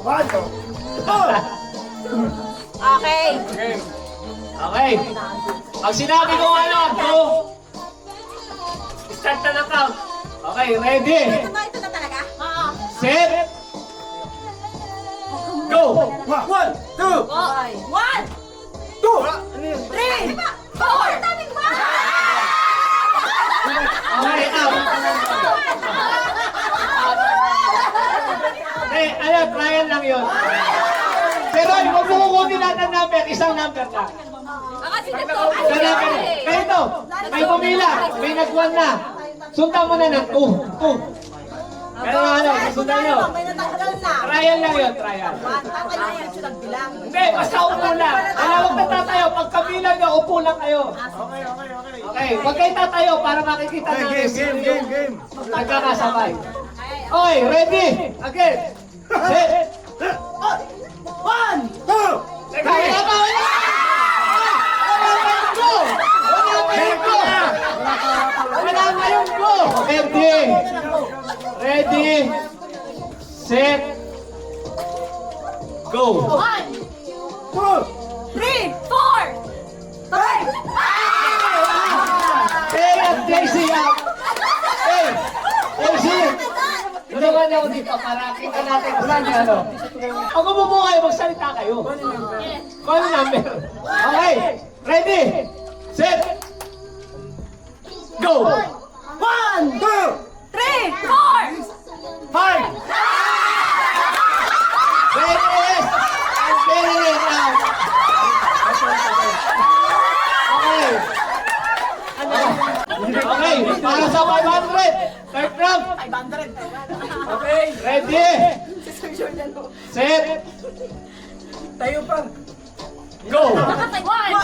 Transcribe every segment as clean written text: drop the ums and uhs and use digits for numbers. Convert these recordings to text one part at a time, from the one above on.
One, two. Okay. Okay. Okay. Pag sinabi ko ano, go. Start na ng count. Okay, ready? Ito na talaga? Oo. Set. Go. One, two. One, Two. three, four. Daming ba? Okay, out. Eh, ano, trial lang yun. Pero huwag mo kukunin lahat ng number, isang number lang. Kasi ito. Isang number. Ganito, may pumila, may nag-1 na. Sundan mo na ng 2. Pero ano, susundan nyo. May natanggal na. Trial lang yun, trial. Tatayo siya nagbilang. Hindi, basta upo lang. Huwag na tatayo. Pag kabilang nyo, upo lang kayo. Okay. Okay, huwag kayo tatayo para makikita natin sino yung nagkakasabay. Okay, ready? Again. Set. One, two. Teka, wala pa, wala! Wala pa yung go! Wala pa yung go! Wala pa yung go! Ready? Ready? Set. Go! One, Two. three, four. Five. Hey, at Daisy up! Hey! Daisy! Tulungan niyo ako dito para kita natin kung saan niya ano. Pag umupo kayo, magsalita kayo. Call number. Okay. Ready? Set. Go! One, two. Three, four. Five. Finish! I'm getting it out. Okay. Okay, para sa 500. Third round. 500. Okay, ready? Set. Tayo pa. Go! One.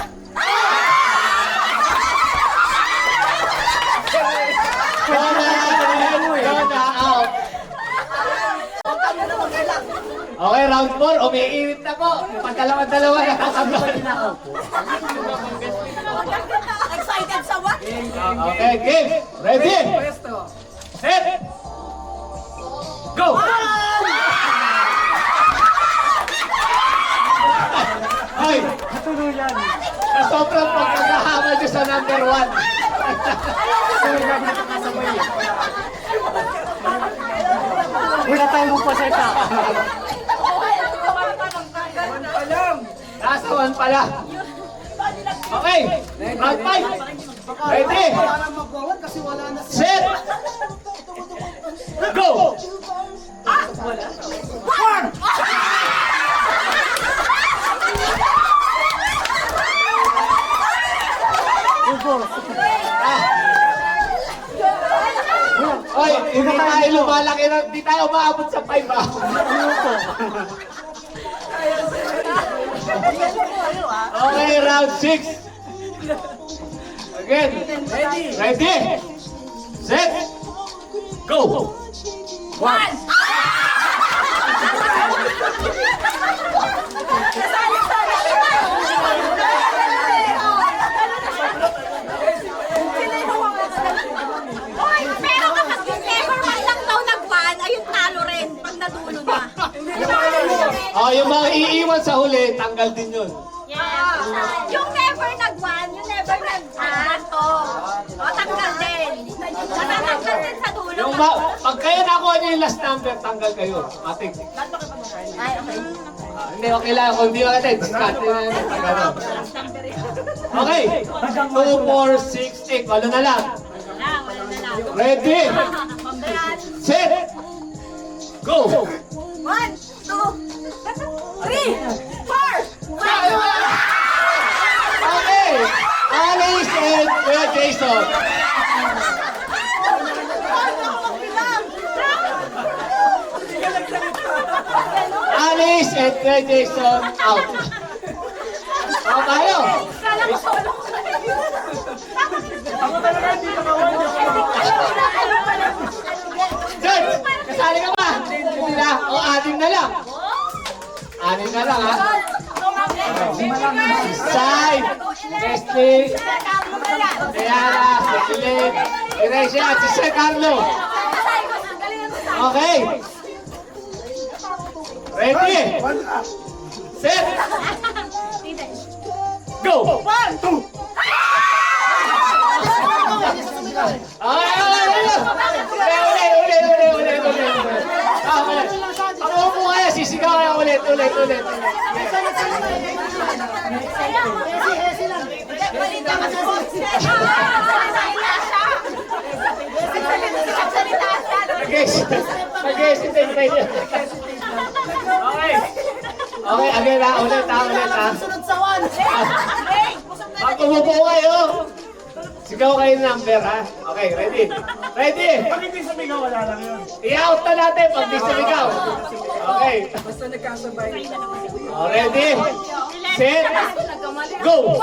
Gonna out. Okay, round 4. Umiinit na po. Pagdalawa-dalawa nakakabay na ako. Excited sa what? Okay, game. Ready? Set. Go! Ay! Tuluyan. Sa sobrang pagkakahamal nyo sa number 1. Wala tayong magpaseta. Nasa 1 pala. Okay, round 5. Ready? Set. Go! One. Oy, hindi tayo lumalaki na, hindi tayo maabot sa 5 ah. Okay, round 6. Again. Ready? Set. Go! One. Pero kapag yung never man lang daw nag-one, ayun talo rin pag nadulo na. Oh, yung mga iiwan sa huli, tanggal din yun. Yes. Yung never nag-one, yung never nag-one, tanggal din. Matatanggal din sa dulo. Yung pag kayo nakuha niyo yung last number, tanggal kayo. Matik. Ay, okay. Hindi, okay lang. Kung hindi makita, discard na yun. Okay. 2, 4, 6, 8. Walo na lang. Wala na lang. Ready? Set. Go! 1, 2, 3, 4, 5. Okay. Alice and Kuya Jason. Alice and Kuya Jason out. Ako tayo. Kala ko solo ko. Ako talaga hindi nakawal. George, kasali ka ba? Hindi na. O, 6 na lang. 6 na lang, ha? Side. Leslie. Diana. Cecilia. Iresia at si Sir Carlo. Okay. Ready? Set! Go! 1, 2. Ulit. Ang upo kaya, sisigaw kaya ulit. Balita ka sa boss. Salita siya. Nag-hesitate kayo. Okay, again ha, ulit ha. Sunod sa 1. Pag umupo kayo, sigaw kayo ng number ha. Okay, ready? Pag hindi sumigaw, wala lang yun. I-out na natin pag di sumigaw. Okay. Basta nagkasabay. Ready? Set? Go!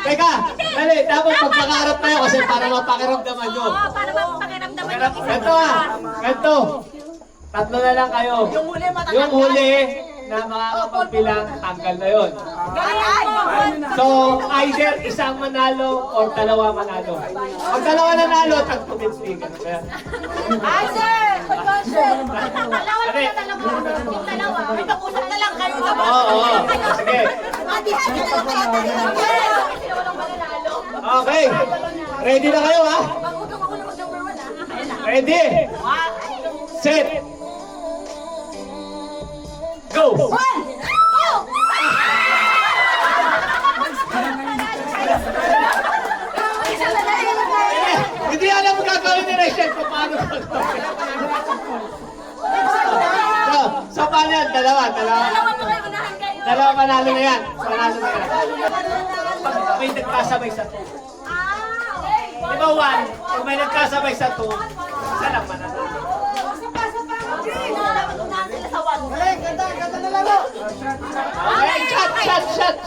Teka, dali, dapat magpakaharap tayo kasi para mapakiramdaman nyo. Para mapakiramdaman yung isa. Ganito. Tatlo na lang kayo. Yung huli na makakapagbilang, tanggal na yun. So, either isang manalo or dalawa manalo. Pag dalawa nanalo, tag-250. Ay, sir! Dalawa. May pag-usap na lang kayo sa Oo. Sige. Matihan ka na lang kayo. Okay. Ready na kayo, ha? Ready? Set. Go! 1, 2! Hindi alam mo gagawin ni Rachel kung paano So, paano yan? Dalawa. Dalawa panalo na yan. Pag may nagkasabay sa 2. Di ba 1? Kung may nagkasabay sa 2, isa lang manalo. Ganda na lang. Okay, shot!